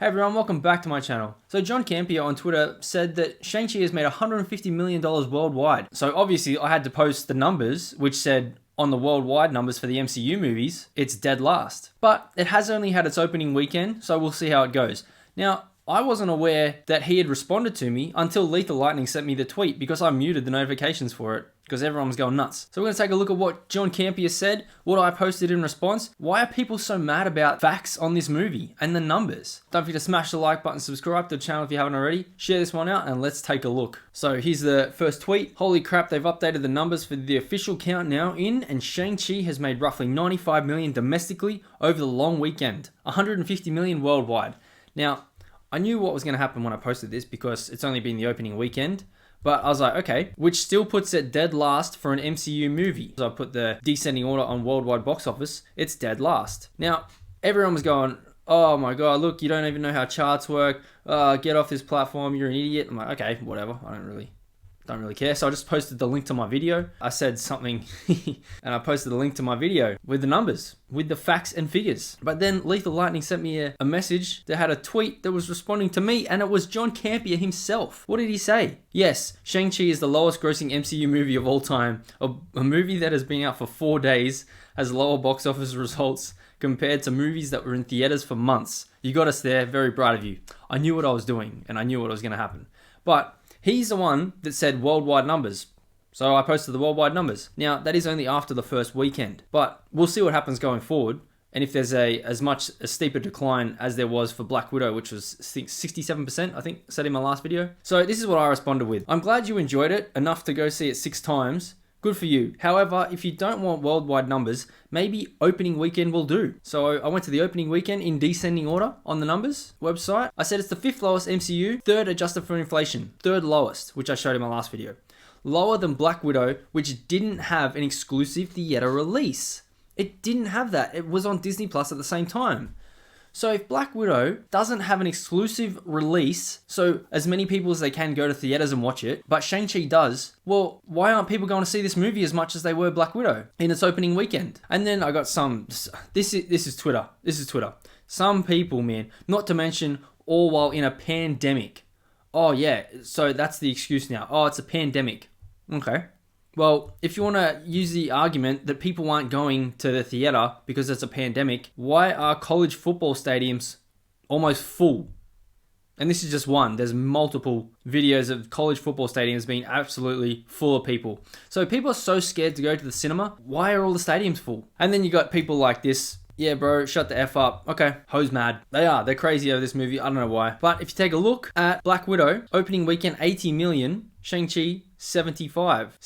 Hey everyone, welcome back to my channel. So John Campea on Twitter said that Shang-Chi has made $150 million worldwide. So obviously I had to post the numbers, which said on the worldwide numbers for the MCU movies, it's dead last. But it has only had its opening weekend, so we'll see how it goes. Now, I wasn't aware that he had responded to me until Lethal Lightning sent me the tweet because I muted the notifications for it because everyone was going nuts. So we're going to take a look at what John Campea said, what I posted in response. Why are people so mad about facts on this movie and the numbers? Don't forget to smash the like button, subscribe to the channel if you haven't already, share this one out, and let's take a look. So here's the first tweet. Holy crap, they've updated the numbers for the official count now in, and Shang-Chi has made roughly $95 million domestically over the long weekend, $150 million worldwide. Now, I knew what was going to happen when I posted this because it's only been the opening weekend, but I was like, okay, which still puts it dead last for an MCU movie. So I put the descending order on worldwide box office, it's dead last. Now, everyone was going, oh my god, look, you don't even know how charts work, get off this platform, you're an idiot. I'm like, okay, whatever, I don't really care. So I just posted the link to my video. I said something and I posted the link to my video with the numbers, with the facts and figures. But then Lethal Lightning sent me a message that had a tweet that was responding to me, and it was John Campea himself. What did he say? Yes, Shang-Chi is the lowest grossing MCU movie of all time. A movie that has been out for 4 days has lower box office results compared to movies that were in theaters for months. You got us there, very bright of you. I knew what I was doing and I knew what was going to happen. But he's the one that said worldwide numbers. So I posted the worldwide numbers. Now, that is only after the first weekend, but we'll see what happens going forward. And if there's a steeper decline as there was for Black Widow, which was 67%, I think, said in my last video. So this is what I responded with. I'm glad you enjoyed it enough to go see it 6 times. Good for you. However, if you don't want worldwide numbers, maybe opening weekend will do. So I went to the opening weekend in descending order on the numbers website. I said it's the 5th lowest MCU, 3rd adjusted for inflation, 3rd lowest, which I showed in my last video. Lower than Black Widow, which didn't have an exclusive theater release. It didn't have that. It was on Disney Plus at the same time. So if Black Widow doesn't have an exclusive release, so as many people as they can go to theaters and watch it, but Shang-Chi does, well, why aren't people going to see this movie as much as they were Black Widow in its opening weekend? And then I got some, this is Twitter. This is Twitter. Some people, man, not to mention all while in a pandemic. Oh yeah, so that's the excuse now. Oh, it's a pandemic. Okay. Well, if you want to use the argument that people aren't going to the theater because it's a pandemic, why are college football stadiums almost full? And this is just one. There's multiple videos of college football stadiums being absolutely full of people. So people are so scared to go to the cinema. Why are all the stadiums full? And then you got people like this. Yeah, bro, shut the F up. Okay, hoes mad. They're crazy over this movie. I don't know why. But if you take a look at Black Widow, opening weekend 80 million, Shang-Chi 75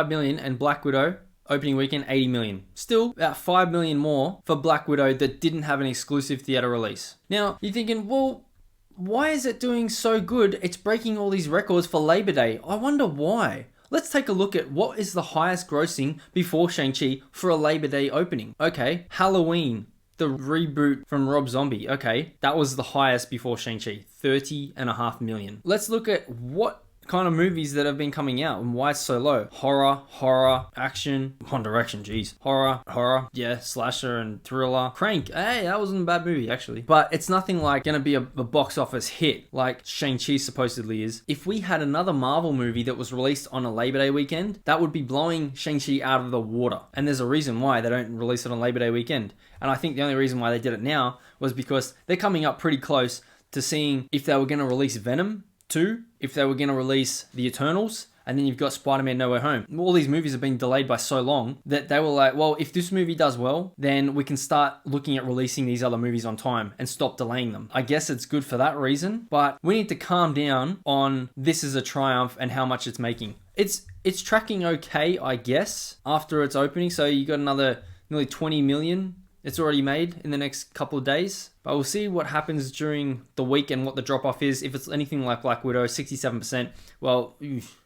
million, and Black Widow opening weekend 80 million. Still about 5 million more for Black Widow that didn't have an exclusive theater release. Now, you're thinking, well, why is it doing so good? It's breaking all these records for Labor Day. I wonder why. Let's take a look at what is the highest grossing before Shang-Chi for a Labor Day opening. Okay, Halloween, the reboot from Rob Zombie. Okay, that was the highest before Shang-Chi, 30.5 million. Let's look at what kind of movies that have been coming out and why it's so low. Horror, action, One Direction, jeez. Horror, yeah, slasher and thriller. Crank, hey, that wasn't a bad movie actually. But it's nothing like gonna be a box office hit like Shang-Chi supposedly is. If we had another Marvel movie that was released on a Labor Day weekend, that would be blowing Shang-Chi out of the water. And there's a reason why they don't release it on Labor Day weekend. And I think the only reason why they did it now was because they're coming up pretty close to seeing if they were gonna release Venom 2, if they were going to release The Eternals, and then you've got Spider-Man No Way Home. All these movies have been delayed by so long that they were like, well, if this movie does well, then we can start looking at releasing these other movies on time and stop delaying them. I guess it's good for that reason, but we need to calm down on this is a triumph and how much it's making. It's tracking okay, I guess, after its opening, so you got another nearly 20 million it's already made in the next couple of days. But we'll see what happens during the week and what the drop-off is. If it's anything like Black Widow, 67%, well,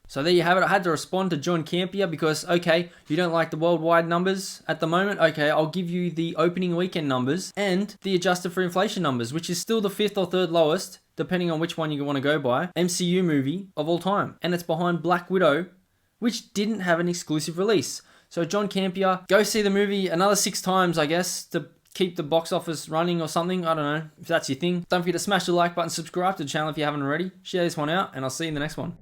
so there you have it. I had to respond to John Campea because, okay, you don't like the worldwide numbers at the moment. Okay, I'll give you the opening weekend numbers and the adjusted for inflation numbers, which is still the 5th or 3rd lowest, depending on which one you want to go by, MCU movie of all time. And it's behind Black Widow, which didn't have an exclusive release. So John Campea, go see the movie another 6 times, I guess, to keep the box office running or something. I don't know if that's your thing. Don't forget to smash the like button, subscribe to the channel if you haven't already. Share this one out, and I'll see you in the next one.